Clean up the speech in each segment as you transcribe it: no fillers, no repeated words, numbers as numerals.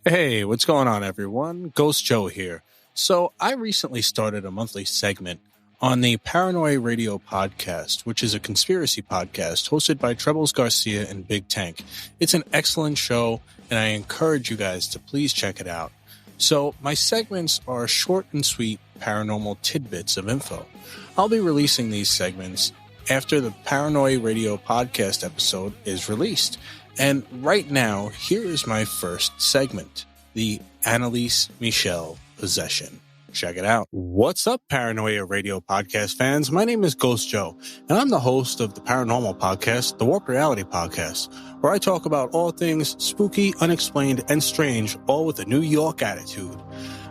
Hey, what's going on, everyone? Ghost Joe here. So, I recently started a monthly segment on the Paranoi Radio Podcast, which is a conspiracy podcast hosted by Trebles Garcia and Big Tank. It's an excellent show, and I encourage you guys to please check it out. So, my segments are short and sweet paranormal tidbits of info. I'll be releasing these segments after the Paranoi Radio Podcast episode is released. And right now, here is my first segment, the Annelise Michel possession. Check it out. What's up, Paranoia Radio Podcast fans? My name is Ghost Joe, and I'm the host of the Paranormal Podcast, the Warped Reality Podcast, where I talk about all things spooky, unexplained, and strange, all with a New York attitude.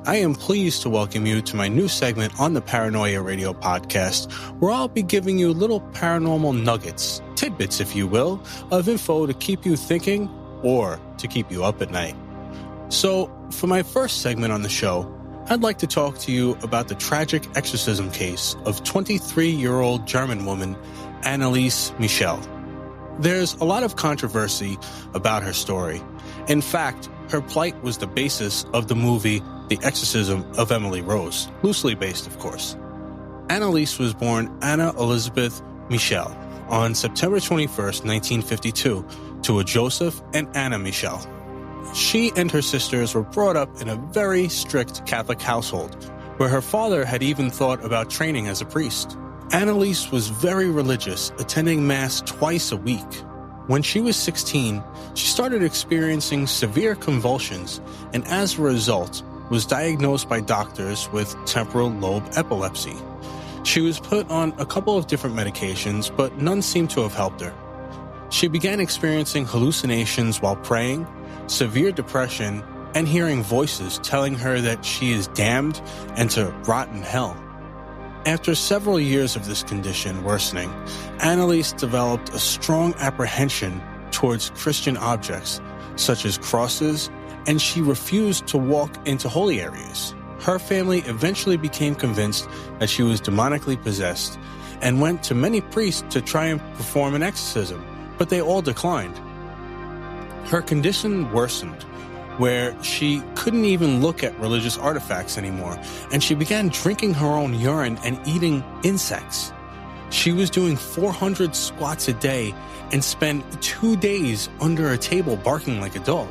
I am pleased to welcome you to my new segment on the Paranoia Radio Podcast, where I'll be giving you little paranormal nuggets, tidbits, if you will, of info to keep you thinking or to keep you up at night. So, for my first segment on the show, I'd like to talk to you about the tragic exorcism case of 23-year-old German woman Annelise Michel. There's a lot of controversy about her story. In fact, her plight was the basis of the movie The Exorcism of Emily Rose, loosely based, of course. Annelise was born Anna Elizabeth Michel on September 21st, 1952, to a Joseph and Anna Michel. She and her sisters were brought up in a very strict Catholic household, where her father had even thought about training as a priest. Annelise was very religious, attending Mass twice a week. When she was 16, she started experiencing severe convulsions, and as a result, was diagnosed by doctors with temporal lobe epilepsy. She was put on a couple of different medications, but none seemed to have helped her. She began experiencing hallucinations while praying, severe depression, and hearing voices telling her that she is damned and to rot in hell. After several years of this condition worsening, Annelise developed a strong apprehension towards Christian objects, such as crosses, and she refused to walk into holy areas. Her family eventually became convinced that she was demonically possessed and went to many priests to try and perform an exorcism, but they all declined. Her condition worsened, where she couldn't even look at religious artifacts anymore, and she began drinking her own urine and eating insects. She was doing 400 squats a day and spent 2 days under a table barking like a dog.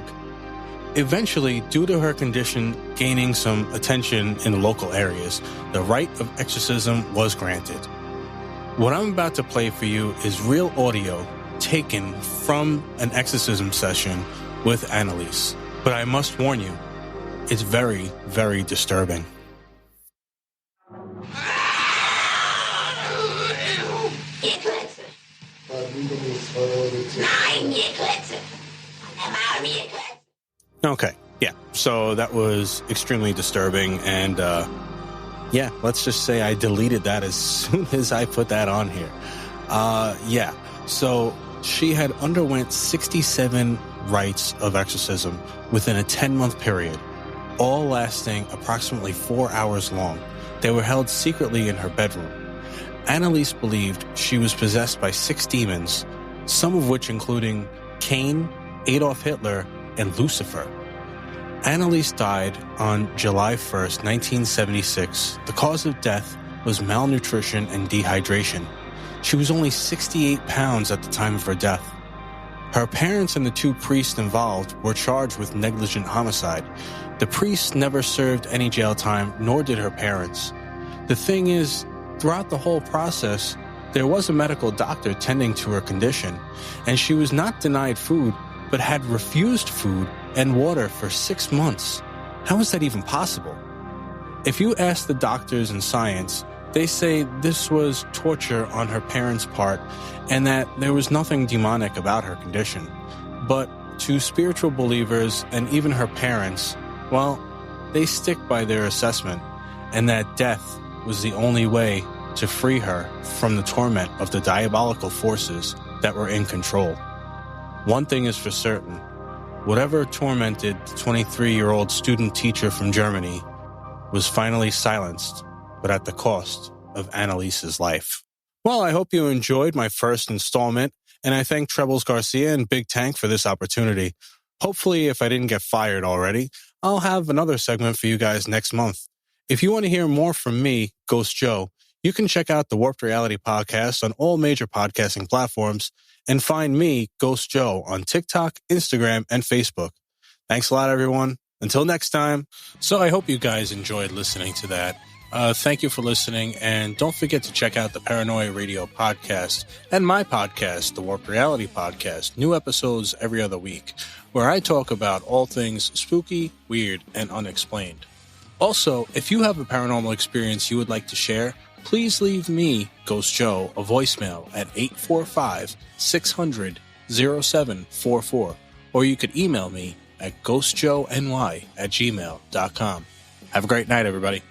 Eventually, due to her condition gaining some attention in the local areas, the rite of exorcism was granted. What I'm about to play for you is real audio taken from an exorcism session with Annelise. But I must warn you, it's very, very disturbing. Okay, yeah, so that was extremely disturbing, and let's just say I deleted that as soon as I put that on here. So she had underwent 67 rites of exorcism within a 10-month period, all lasting approximately 4 hours long. They were held secretly in her bedroom. Annelise believed she was possessed by 6 demons, some of which including Cain, Adolf Hitler, and Lucifer. Annelise died on July 1st, 1976. The cause of death was malnutrition and dehydration. She was only 68 pounds at the time of her death. Her parents and the 2 priests involved were charged with negligent homicide. The priests never served any jail time, nor did her parents. The thing is, throughout the whole process, there was a medical doctor tending to her condition, and she was not denied food, but had refused food and water for 6 months. How is that even possible? If you ask the doctors in science, they say this was torture on her parents' part and that there was nothing demonic about her condition. But to spiritual believers and even her parents, well, they stick by their assessment and that death was the only way to free her from the torment of the diabolical forces that were in control. One thing is for certain, whatever tormented the 23-year-old student teacher from Germany was finally silenced, but at the cost of Annelise's life. Well, I hope you enjoyed my first installment, and I thank Trebles Garcia and Big Tank for this opportunity. Hopefully, if I didn't get fired already, I'll have another segment for you guys next month. If you want to hear more from me, Ghost Joe, you can check out the Warped Reality Podcast on all major podcasting platforms and find me, Ghost Joe, on TikTok, Instagram, and Facebook. Thanks a lot, everyone. Until next time. So I hope you guys enjoyed listening to that. Thank you for listening, and don't forget to check out the Paranoi Radio Podcast and my podcast, the Warped Reality Podcast, new episodes every other week, where I talk about all things spooky, weird, and unexplained. Also, if you have a paranormal experience you would like to share, please leave me, Ghost Joe, a voicemail at 845-600-0744, or you could email me at ghostjoeny@gmail.com. Have a great night, everybody.